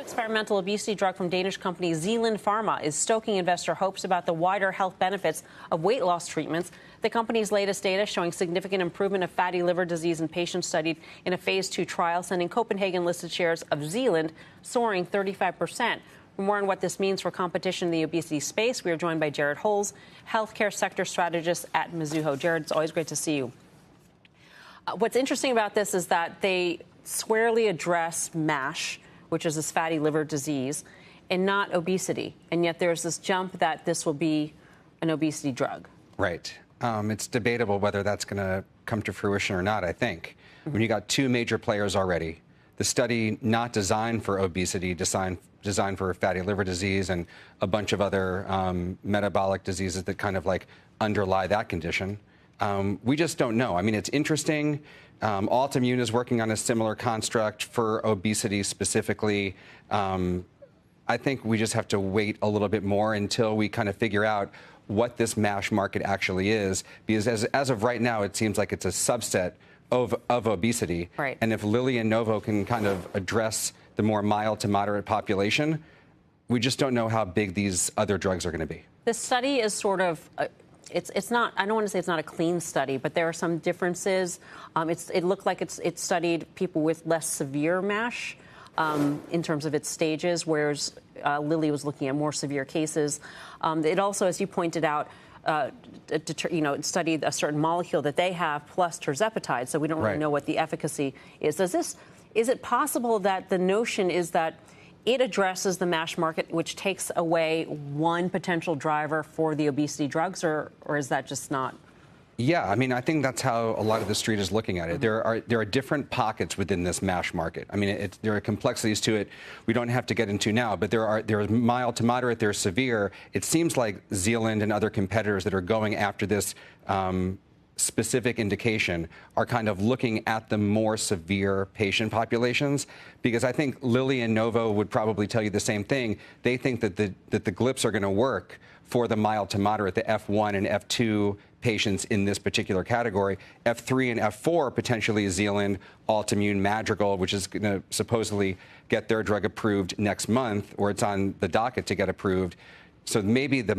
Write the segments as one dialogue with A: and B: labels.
A: Experimental obesity drug from Danish company Zealand Pharma is stoking investor hopes about the wider health benefits of weight loss treatments. The company's latest data showing significant improvement of fatty liver disease in patients studied in a phase 2 trial, sending Copenhagen-listed shares of Zealand soaring 35%. For more on what this means for competition in the obesity space, we are joined by Jared Holz, healthcare sector strategist at Mizuho. Jared, it's always great to see you. What's interesting about this is that they squarely address MASH, which is this fatty liver disease, and not obesity. And yet there's this jump that this will be an obesity drug.
B: Right. It's debatable whether that's going to come to fruition or not, I think. When you got two major players already, the study not designed for obesity, designed for fatty liver disease and a bunch of other metabolic diseases that kind of like underlie that condition. We just don't know. I mean, it's interesting. Altimmune is working on a similar construct for obesity specifically. I think we just have to wait a little bit more until we kind of figure out what this MASH market actually is, because as of right now, it seems like it's a subset of obesity.
A: Right.
B: And if Lilly and Novo can kind of address the more mild to moderate population, we just don't know how big these other drugs are going to be.
A: This study is sort of... It's not, I don't want to say it's not a clean study, but there are some differences. It looked like it studied people with less severe MASH in terms of its stages, whereas Lilly was looking at more severe cases. It also, as you pointed out, it studied a certain molecule that they have plus tirzepatide, so we don't really know what the efficacy is. Is it possible that the notion is that it addresses the MASH market, which takes away one potential driver for the obesity drugs, or is that just not?
B: Yeah, I mean, I think that's how a lot of the street is looking at it. There are different pockets within this MASH market. I mean, there are complexities to it we don't have to get into now, but there's mild to moderate, there's severe. It seems like Zealand and other competitors that are going after this specific indication are kind of looking at the more severe patient populations, because I think Lilly and Novo would probably tell you the same thing. They think that the GLPs are going to work for the mild to moderate, the F1 and F2 patients in this particular category. F3 and F4 potentially Zealand, Altimmune, Madrigal, which is going to supposedly get their drug approved next month, or it's on the docket to get approved. So maybe the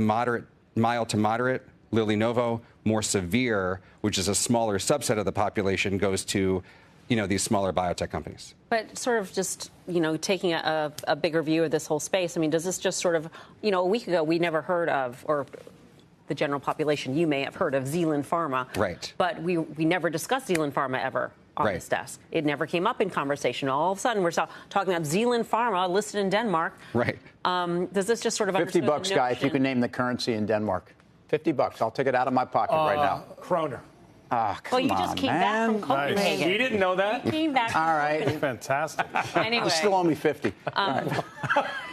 B: mild to moderate, Lilly Novo, more severe, which is a smaller subset of the population, goes to, these smaller biotech companies.
A: But sort of just, taking a bigger view of this whole space, I mean, does this just sort of, a week ago we never heard of, or the general population, you may have heard of Zealand Pharma.
B: Right.
A: But we never discussed Zealand Pharma ever on this desk. It never came up in conversation. All of a sudden, we're talking about Zealand Pharma listed in Denmark.
B: Right.
A: Does this just sort of
C: $50, Guy, if you can name the currency in Denmark. $50. I'll take it out of my pocket right now.
D: Kroner.
A: Well, you just came back from Copenhagen.
D: Nice. You didn't know that?
A: You came back from Copenhagen.
D: Fantastic.
A: Anyway.
C: You still owe me 50.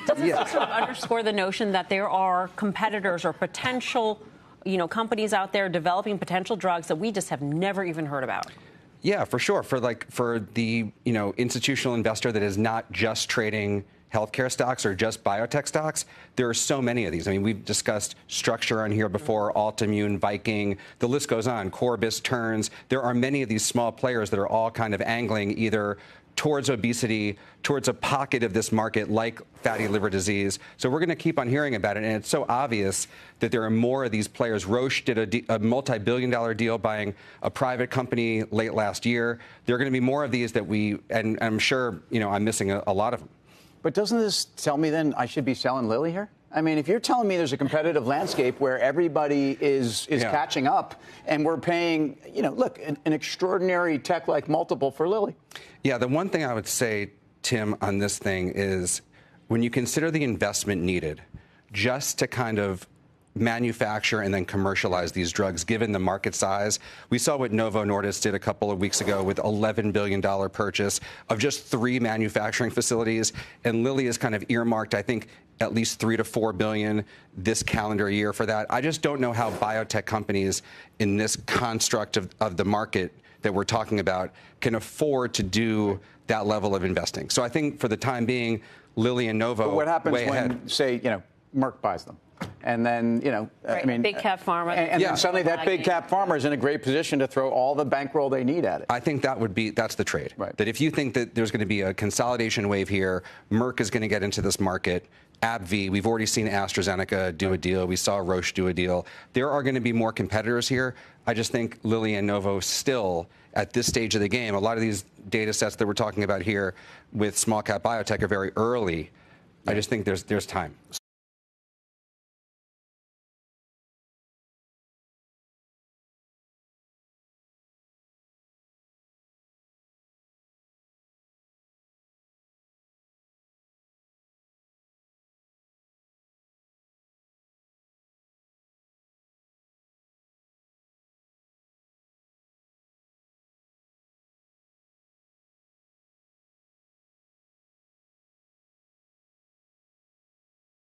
A: Does this sort of underscore the notion that there are competitors or potential, companies out there developing potential drugs that we just have never even heard about?
B: Yeah, for sure. For the, institutional investor that is not just trading healthcare stocks or just biotech stocks, there are so many of these. I mean, we've discussed Structure on here before, Altimmune, Viking, the list goes on, Corbis, Terns. There are many of these small players that are all kind of angling either towards obesity, towards a pocket of this market like fatty liver disease. So we're going to keep on hearing about it. And it's so obvious that there are more of these players. Roche did a multi-billion-dollar deal buying a private company late last year. There are going to be more of these that and I'm sure, I'm missing a lot of them.
C: But doesn't this tell me then I should be selling Lilly here? I mean, if you're telling me there's a competitive landscape where everybody is catching up and we're paying, look, an extraordinary tech-like multiple for Lilly.
B: Yeah, the one thing I would say, Tim, on this thing is when you consider the investment needed just to kind of manufacture and then commercialize these drugs, given the market size. We saw what Novo Nordisk did a couple of weeks ago with $11 billion purchase of just 3 manufacturing facilities. And Lilly is kind of earmarked, I think, at least $3 to $4 billion this calendar year for that. I just don't know how biotech companies in this construct of the market that we're talking about can afford to do that level of investing. So I think for the time being, Lilly and Novo,
C: but what happens
B: way
C: when,
B: ahead.
C: say, Merck buys them? And then,
A: I mean, big cap pharma.
C: And then suddenly that big cap pharma is in a great position to throw all the bankroll they need at it.
B: I think that's the trade.
C: Right.
B: That if you think that there's going to be a consolidation wave here, Merck is going to get into this market. AbbVie, we've already seen AstraZeneca do a deal. We saw Roche do a deal. There are going to be more competitors here. I just think Lilly and Novo still, at this stage of the game, a lot of these data sets that we're talking about here with small cap biotech are very early. I just think there's time.